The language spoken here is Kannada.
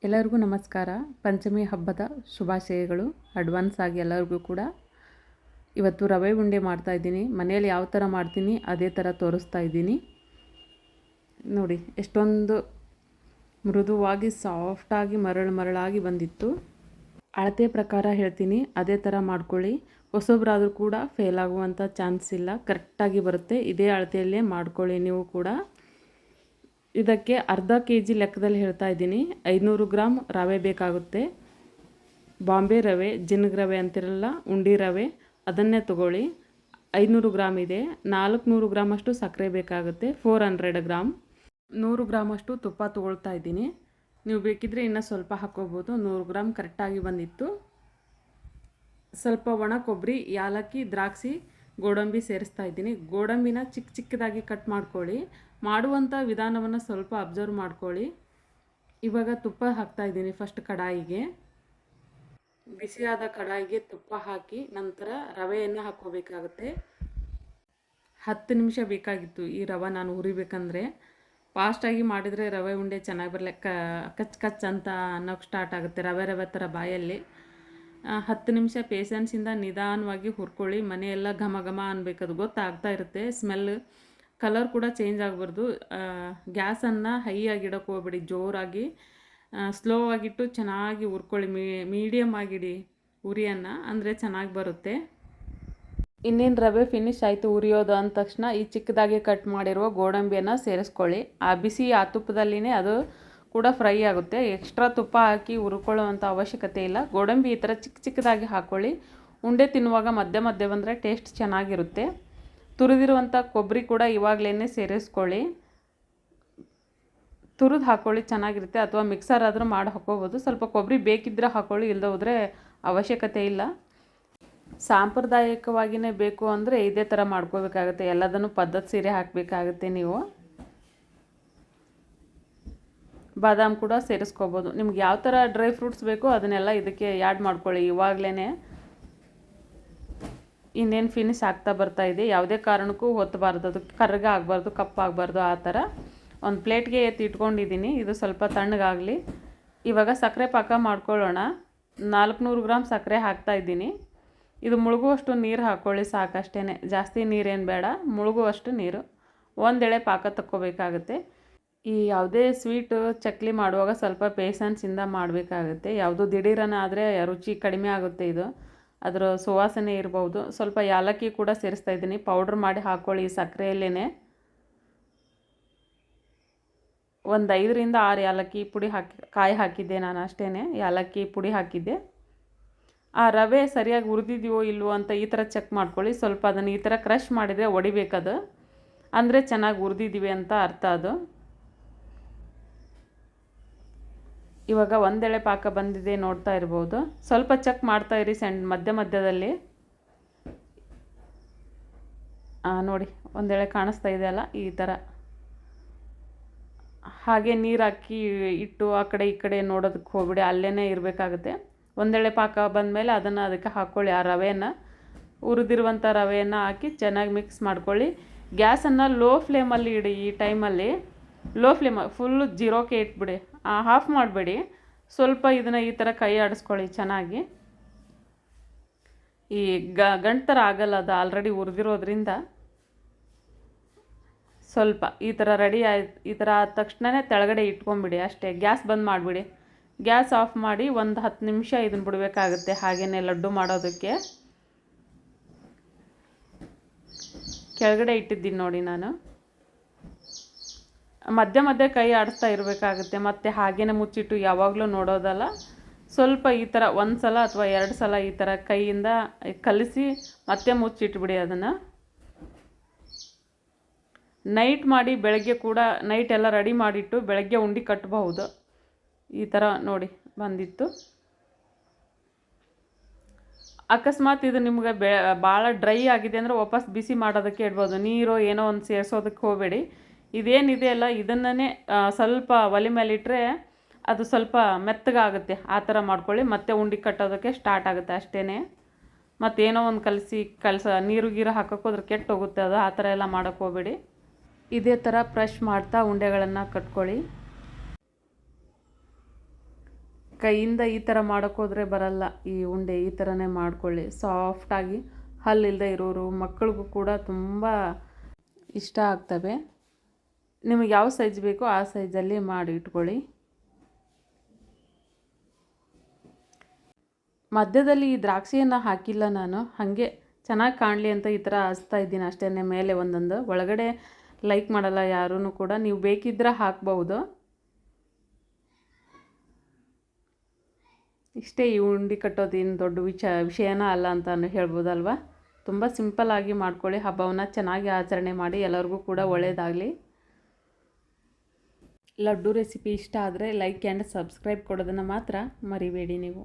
ಎಲ್ಲರಿಗೂ ನಮಸ್ಕಾರ. ಪಂಚಮಿ ಹಬ್ಬದ ಶುಭಾಶಯಗಳು ಅಡ್ವಾನ್ಸ್ ಆಗಿ ಎಲ್ಲರಿಗೂ ಕೂಡ. ಇವತ್ತು ರವೆ ಉಂಡೆ ಮಾಡ್ತಾಯಿದ್ದೀನಿ. ಮನೆಯಲ್ಲಿ ಯಾವ ಥರ ಮಾಡ್ತೀನಿ ಅದೇ ಥರ ತೋರಿಸ್ತಾ ಇದ್ದೀನಿ. ನೋಡಿ ಎಷ್ಟೊಂದು ಮೃದುವಾಗಿ ಸಾಫ್ಟಾಗಿ ಮರಳಾಗಿ ಬಂದಿತ್ತು. ಅಳತೆ ಪ್ರಕಾರ ಹೇಳ್ತೀನಿ, ಅದೇ ಥರ ಮಾಡ್ಕೊಳ್ಳಿ. ಹೊಸೊಬ್ಬರಾದರೂ ಕೂಡ ಫೇಲ್ ಆಗುವಂಥ ಚಾನ್ಸ್ ಇಲ್ಲ, ಕರೆಕ್ಟಾಗಿ ಬರುತ್ತೆ. ಇದೇ ಅಳತೆಯಲ್ಲೇ ಮಾಡ್ಕೊಳ್ಳಿ ನೀವು ಕೂಡ. ಇದಕ್ಕೆ ಅರ್ಧ kg ಲೆಕ್ಕದಲ್ಲಿ ಹೇಳ್ತಾ ಇದ್ದೀನಿ. 500 ಗ್ರಾಮ್ ರವೆ ಬೇಕಾಗುತ್ತೆ. ಬಾಂಬೆ ರವೆ, ಜಿನಗ್ ರವೆ ಅಂತಿರಲ್ಲ, ಉಂಡಿ ರವೆ, ಅದನ್ನೇ ತಗೊಳ್ಳಿ. 500 ಗ್ರಾಮ್ ಇದೆ. 400 ಗ್ರಾಮಷ್ಟು ಸಕ್ಕರೆ ಬೇಕಾಗುತ್ತೆ. 400 ಗ್ರಾಮ್. 100 ಗ್ರಾಮಷ್ಟು ತುಪ್ಪ ತೊಗೊಳ್ತಾ ಇದ್ದೀನಿ. ನೀವು ಬೇಕಿದ್ರೆ ಇನ್ನೂ ಸ್ವಲ್ಪ ಹಾಕ್ಕೋಬೋದು. 100 ಗ್ರಾಮ್ ಕರೆಕ್ಟಾಗಿ ಬಂದಿತ್ತು. ಸ್ವಲ್ಪ ಒಣ ಕೊಬ್ಬರಿ, ಯಾಲಕ್ಕಿ, ದ್ರಾಕ್ಷಿ, ಗೋಡಂಬಿ ಸೇರಿಸ್ತಾ ಇದ್ದೀನಿ. ಗೋಡಂಬಿನ ಚಿಕ್ಕದಾಗಿ ಕಟ್ ಮಾಡ್ಕೊಳ್ಳಿ. ಮಾಡುವಂಥ ವಿಧಾನವನ್ನು ಸ್ವಲ್ಪ ಅಬ್ಸರ್ವ್ ಮಾಡ್ಕೊಳ್ಳಿ. ಇವಾಗ ತುಪ್ಪ ಹಾಕ್ತಾ ಇದ್ದೀನಿ. ಫಸ್ಟ್ ಕಡಾಯಿಗೆ, ಬಿಸಿಯಾದ ಕಡಾಯಿಗೆ ತುಪ್ಪ ಹಾಕಿ ನಂತರ ರವೆಯನ್ನು ಹಾಕ್ಕೋಬೇಕಾಗುತ್ತೆ. 10 ನಿಮಿಷ ಬೇಕಾಗಿತ್ತು ಈ ರವೆ ನಾನು ಹುರಿಬೇಕಂದ್ರೆ. ಫಾಸ್ಟಾಗಿ ಮಾಡಿದರೆ ರವೆ ಉಂಡೆ ಚೆನ್ನಾಗಿ ಬರಲಿ, ಕಚ್ ಅಂತ ಅನ್ನೋಕ್ಕೆ ಸ್ಟಾರ್ಟ್ ಆಗುತ್ತೆ ರವೆ ಥರ ಬಾಯಲ್ಲಿ. 10 ನಿಮಿಷ ಪೇಷನ್ಸಿಂದ ನಿಧಾನವಾಗಿ ಹುರ್ಕೊಳ್ಳಿ. ಮನೆಯೆಲ್ಲ ಘಮ ಘಮ ಅನ್ಬೇಕದು ಗೊತ್ತಾಗ್ತಾ ಇರುತ್ತೆ. ಸ್ಮೆಲ್, ಕಲರ್ ಕೂಡ ಚೇಂಜ್ ಆಗಬಾರ್ದು. ಗ್ಯಾಸನ್ನು ಹೈ ಆಗಿ ಇಡೋಕ್ಕೆ ಹೋಗ್ಬೇಡಿ, ಜೋರಾಗಿ ಸ್ಲೋ ಆಗಿಟ್ಟು ಚೆನ್ನಾಗಿ ಹುರ್ಕೊಳ್ಳಿ. ಮೀಡಿಯಮ್ ಆಗಿಡಿ ಉರಿಯನ್ನು, ಅಂದರೆ ಚೆನ್ನಾಗಿ ಬರುತ್ತೆ. ಇನ್ನೇನು ರವೆ ಫಿನಿಶ್ ಆಯಿತು ಉರಿಯೋದು ಅಂದ ತಕ್ಷಣ ಈ ಚಿಕ್ಕದಾಗಿ ಕಟ್ ಮಾಡಿರುವ ಗೋಡಂಬಿಯನ್ನು ಸೇರಿಸ್ಕೊಳ್ಳಿ. ಆ ತುಪ್ಪದಲ್ಲಿನೇ ಅದು ಕೂಡ ಫ್ರೈ ಆಗುತ್ತೆ. ಎಕ್ಸ್ಟ್ರಾ ತುಪ್ಪ ಹಾಕಿ ಹುರ್ಕೊಳ್ಳೋವಂಥ ಅವಶ್ಯಕತೆ ಇಲ್ಲ. ಗೋಡಂಬಿ ಈ ಥರ ಚಿಕ್ಕದಾಗಿ ಹಾಕ್ಕೊಳ್ಳಿ. ಉಂಡೆ ತಿನ್ನುವಾಗ ಮಧ್ಯೆ ಬಂದರೆ ಟೇಸ್ಟ್ ಚೆನ್ನಾಗಿರುತ್ತೆ. ತುರಿದಿರುವಂಥ ಕೊಬ್ಬರಿ ಕೂಡ ಇವಾಗಲೇ ಸೇರಿಸ್ಕೊಳ್ಳಿ. ತುರಿದು ಹಾಕ್ಕೊಳ್ಳಿ, ಚೆನ್ನಾಗಿರುತ್ತೆ. ಅಥವಾ ಮಿಕ್ಸರ್ ಆದರೂ ಮಾಡಿ ಹಾಕ್ಕೋಬೋದು. ಸ್ವಲ್ಪ ಕೊಬ್ಬರಿ ಬೇಕಿದ್ದರೆ ಹಾಕ್ಕೊಳ್ಳಿ, ಇಲ್ಲದೆ ಹೋದರೆ ಅವಶ್ಯಕತೆ ಇಲ್ಲ. ಸಾಂಪ್ರದಾಯಿಕವಾಗಿಯೇ ಬೇಕು ಅಂದರೆ ಇದೇ ಥರ ಮಾಡ್ಕೋಬೇಕಾಗುತ್ತೆ. ಎಲ್ಲದನ್ನು ಪದ್ಧತಿ ಸೀರೆ ಹಾಕಬೇಕಾಗುತ್ತೆ ನೀವು. ಬಾದಾಮ್ ಕೂಡ ಸೇರಿಸ್ಕೋಬೋದು. ನಿಮ್ಗೆ ಯಾವ ಥರ ಡ್ರೈ ಫ್ರೂಟ್ಸ್ ಬೇಕೋ ಅದನ್ನೆಲ್ಲ ಇದಕ್ಕೆ ಆ್ಯಡ್ ಮಾಡ್ಕೊಳ್ಳಿ ಇವಾಗಲೇ. ಇನ್ನೇನು ಫಿನಿಶ್ ಆಗ್ತಾ ಬರ್ತಾ ಇದೆ. ಯಾವುದೇ ಕಾರಣಕ್ಕೂ ಹೊತ್ತಬಾರ್ದು, ಅದು ಕರ್ಗ ಆಗಬಾರ್ದು, ಕಪ್ಪಾಗಬಾರ್ದು. ಆ ಥರ ಒಂದು ಪ್ಲೇಟ್ಗೆ ಎತ್ತಿ ಇಟ್ಕೊಂಡಿದ್ದೀನಿ. ಇದು ಸ್ವಲ್ಪ ತಣ್ಣಗಾಗಲಿ. ಇವಾಗ ಸಕ್ಕರೆ ಪಾಕ ಮಾಡ್ಕೊಳ್ಳೋಣ. 400 ಗ್ರಾಮ್ ಸಕ್ಕರೆ ಹಾಕ್ತಾಯಿದ್ದೀನಿ. ಇದು ಮುಳುಗುವಷ್ಟು ನೀರು ಹಾಕ್ಕೊಳ್ಳಿ, ಸಾಕಷ್ಟೇ. ಜಾಸ್ತಿ ನೀರೇನು ಬೇಡ, ಮುಳುಗುವಷ್ಟು ನೀರು. ಒಂದೆಳೆ ಪಾಕ ತಕ್ಕೋಬೇಕಾಗುತ್ತೆ. ಈ ಯಾವುದೇ ಸ್ವೀಟು ಚಕ್ಲಿ ಮಾಡುವಾಗ ಸ್ವಲ್ಪ ಪೇಷನ್ಸಿಂದ ಮಾಡಬೇಕಾಗುತ್ತೆ. ಯಾವುದು ದಿಢೀರನ ಆದರೆ ರುಚಿ ಕಡಿಮೆ ಆಗುತ್ತೆ. ಇದು ಅದರ ಸುವಾಸನೆ ಇರ್ಬೋದು. ಸ್ವಲ್ಪ ಯಾಲಕ್ಕಿ ಕೂಡ ಸೇರಿಸ್ತಾ ಇದ್ದೀನಿ. ಪೌಡ್ರ್ ಮಾಡಿ ಹಾಕ್ಕೊಳ್ಳಿ ಈ ಸಕ್ಕರೆಯಲ್ಲೇ. ಒಂದು 5 ರಿಂದ 6 ಯಾಲಕ್ಕಿ ಪುಡಿ ಕಾಯಿ ಹಾಕಿದ್ದೆ ನಾನು, ಅಷ್ಟೇ. ಯಾಲಕ್ಕಿ ಪುಡಿ ಹಾಕಿದ್ದೆ. ಆ ರವೆ ಸರಿಯಾಗಿ ಹುರಿದಿದೆಯೋ ಇಲ್ವೋ ಅಂತ ಈ ಥರ ಚೆಕ್ ಮಾಡ್ಕೊಳ್ಳಿ. ಸ್ವಲ್ಪ ಅದನ್ನು ಈ ಥರ ಕ್ರಷ್ ಮಾಡಿದರೆ ಒಡಿಬೇಕದು, ಅಂದರೆ ಚೆನ್ನಾಗಿ ಹುರಿದಿದ್ದೀವಿ ಅಂತ ಅರ್ಥ ಅದು. ಇವಾಗ ಒಂದೆಳೆ ಪಾಕ ಬಂದಿದೆ, ನೋಡ್ತಾ ಇರ್ಬೋದು. ಸ್ವಲ್ಪ ಚೆಕ್ ಮಾಡ್ತಾಯಿರಿ ಮಧ್ಯದಲ್ಲಿ. ನೋಡಿ ಒಂದೆಳೆ ಕಾಣಿಸ್ತಾ ಇದೆಯಲ್ಲ, ಈ ಥರ. ಹಾಗೆ ನೀರು ಹಾಕಿ ಇಟ್ಟು ಆ ಕಡೆ ಈ ಕಡೆ ನೋಡೋದಕ್ಕೆ ಹೋಗ್ಬಿಡಿ, ಅಲ್ಲೇ ಇರಬೇಕಾಗುತ್ತೆ. ಒಂದೆಳೆ ಪಾಕ ಬಂದಮೇಲೆ ಅದನ್ನು ಅದಕ್ಕೆ ಹಾಕ್ಕೊಳ್ಳಿ. ಆ ರವೆಯನ್ನು, ಹುರಿದಿರುವಂಥ ರವೆಯನ್ನು ಹಾಕಿ ಚೆನ್ನಾಗಿ ಮಿಕ್ಸ್ ಮಾಡ್ಕೊಳ್ಳಿ. ಗ್ಯಾಸನ್ನು ಲೋ ಫ್ಲೇಮಲ್ಲಿ ಇಡಿ. ಈ ಟೈಮಲ್ಲಿ ಲೋ ಫ್ಲೇಮ್, ಫುಲ್ಲು 0ಕ್ಕೆ ಇಟ್ಬಿಡಿ. ಆಫ್ ಮಾಡಬೇಡಿ. ಸ್ವಲ್ಪ ಇದನ್ನು ಈ ಥರ ಕೈ ಆಡಿಸ್ಕೊಳ್ಳಿ ಚೆನ್ನಾಗಿ. ಈ ಗಂಟು ಥರ ಆಗಲ್ಲ, ಅದು ಆಲ್ರೆಡಿ ಹುರಿದಿರೋದ್ರಿಂದ. ಸ್ವಲ್ಪ ಈ ಥರ ರೆಡಿ ಆಯ್ತು. ಈ ಥರ ಆದ ತಕ್ಷಣವೇ ತೆಳಗಡೆ ಇಟ್ಕೊಂಬಿಡಿ ಅಷ್ಟೇ. ಗ್ಯಾಸ್ ಬಂದ್ ಮಾಡಿಬಿಡಿ. ಗ್ಯಾಸ್ ಆಫ್ ಮಾಡಿ ಒಂದು 10 ನಿಮಿಷ ಇದನ್ನು ಬಿಡಬೇಕಾಗುತ್ತೆ, ಹಾಗೆಯೇ ಲಡ್ಡು ಮಾಡೋದಕ್ಕೆ. ಕೆಳಗಡೆ ಇಟ್ಟಿದ್ದೀನಿ ನೋಡಿ ನಾನು. ಮಧ್ಯೆ ಕೈ ಆಡಿಸ್ತಾ ಇರಬೇಕಾಗುತ್ತೆ. ಮತ್ತು ಹಾಗೇ ಮುಚ್ಚಿಟ್ಟು ಯಾವಾಗಲೂ ನೋಡೋದಲ್ಲ. ಸ್ವಲ್ಪ ಈ ಥರ 1 ಸಲ ಅಥವಾ 2 ಸಲ ಈ ಥರ ಕೈಯಿಂದ ಕಲಿಸಿ ಮತ್ತೆ ಮುಚ್ಚಿಟ್ಬಿಡಿ ಅದನ್ನು. ನೈಟ್ ಮಾಡಿ ಬೆಳಗ್ಗೆ ಕೂಡ, ನೈಟ್ ಎಲ್ಲ ರೆಡಿ ಮಾಡಿಟ್ಟು ಬೆಳಗ್ಗೆ ಉಂಡೆ ಕಟ್ಟಬಹುದು. ಈ ಥರ ನೋಡಿ ಬಂದಿತ್ತು. ಅಕಸ್ಮಾತ್ ಇದು ನಿಮ್ಗೆ ಭಾಳ ಡ್ರೈ ಆಗಿದೆ ಅಂದರೆ ವಾಪಸ್ ಬಿಸಿ ಮಾಡೋದಕ್ಕೆ ಇಡ್ಬೋದು. ನೀರು ಏನೋ ಒಂದು ಸೇರಿಸೋದಕ್ಕೆ ಹೋಗಬೇಡಿ. ಇದೇನಿದೆ ಅಲ್ಲ, ಇದನ್ನೇ ಸ್ವಲ್ಪ ಒಲೆ ಮೇಲೆ ಇಟ್ಟರೆ ಅದು ಸ್ವಲ್ಪ ಮೆತ್ತಗಾಗುತ್ತೆ. ಆ ಥರ ಮಾಡ್ಕೊಳ್ಳಿ. ಮತ್ತೆ ಉಂಡೆ ಕಟ್ಟೋದಕ್ಕೆ ಸ್ಟಾರ್ಟ್ ಆಗುತ್ತೆ ಅಷ್ಟೇ. ಮತ್ತೇನೋ ಒಂದು ನೀರು ಗೀರು ಹಾಕೋಕ್ಕೋದ್ರೆ ಕೆಟ್ಟು ಹೋಗುತ್ತೆ ಅದು. ಆ ಥರ ಎಲ್ಲ ಮಾಡೋಕ್ಕೆ ಹೋಗಬೇಡಿ. ಇದೇ ಥರ ಫ್ರೆಶ್ ಮಾಡ್ತಾ ಉಂಡೆಗಳನ್ನು ಕಟ್ಕೊಳ್ಳಿ. ಕೈಯಿಂದ ಈ ಥರ ಮಾಡೋಕ್ಕೋದ್ರೆ ಬರಲ್ಲ. ಈ ಉಂಡೆ ಈ ಥರನೇ ಮಾಡ್ಕೊಳ್ಳಿ. ಸಾಫ್ಟಾಗಿ ಹಲ್ಲಿಲ್ಲದೆ ಇರೋರು ಮಕ್ಕಳಿಗೂ ಕೂಡ ತುಂಬ ಇಷ್ಟ ಆಗ್ತವೆ. ನಿಮಗೆ ಯಾವ ಸೈಜ್ ಬೇಕೋ ಆ ಸೈಜಲ್ಲಿ ಮಾಡಿ ಇಟ್ಕೊಳ್ಳಿ. ಮಧ್ಯದಲ್ಲಿ ಈ ದ್ರಾಕ್ಷಿಯನ್ನು ಹಾಕಿಲ್ಲ ನಾನು, ಹಾಗೆ ಚೆನ್ನಾಗಿ ಕಾಣಲಿ ಅಂತ ಈ ಥರ ಹಚ್ತಾ ಇದ್ದೀನಿ ಅಷ್ಟೇ, ಮೇಲೆ ಒಂದೊಂದು. ಒಳಗಡೆ ಲೈಕ್ ಮಾಡಲ್ಲ ಯಾರೂ ಕೂಡ, ನೀವು ಬೇಕಿದ್ರೆ ಹಾಕ್ಬೋದು. ಇಷ್ಟೇ, ಈ ಉಂಡೆ ಕಟ್ಟೋದು ಏನು ದೊಡ್ಡ ವಿಷಯನ ಅಲ್ಲ ಅಂತ ಹೇಳ್ಬೋದಲ್ವ. ತುಂಬ ಸಿಂಪಲ್ಲಾಗಿ ಮಾಡ್ಕೊಳ್ಳಿ. ಹಬ್ಬವನ್ನು ಚೆನ್ನಾಗಿ ಆಚರಣೆ ಮಾಡಿ, ಎಲ್ಲರಿಗೂ ಕೂಡ ಒಳ್ಳೆಯದಾಗಲಿ. ಲಡ್ಡು ರೆಸಿಪಿ ಇಷ್ಟ ಆದರೆ ಲೈಕ್ ಆ್ಯಂಡ್ ಸಬ್ಸ್ಕ್ರೈಬ್ ಕೊಡೋದನ್ನು ಮಾತ್ರ ಮರಿಬೇಡಿ ನೀವು.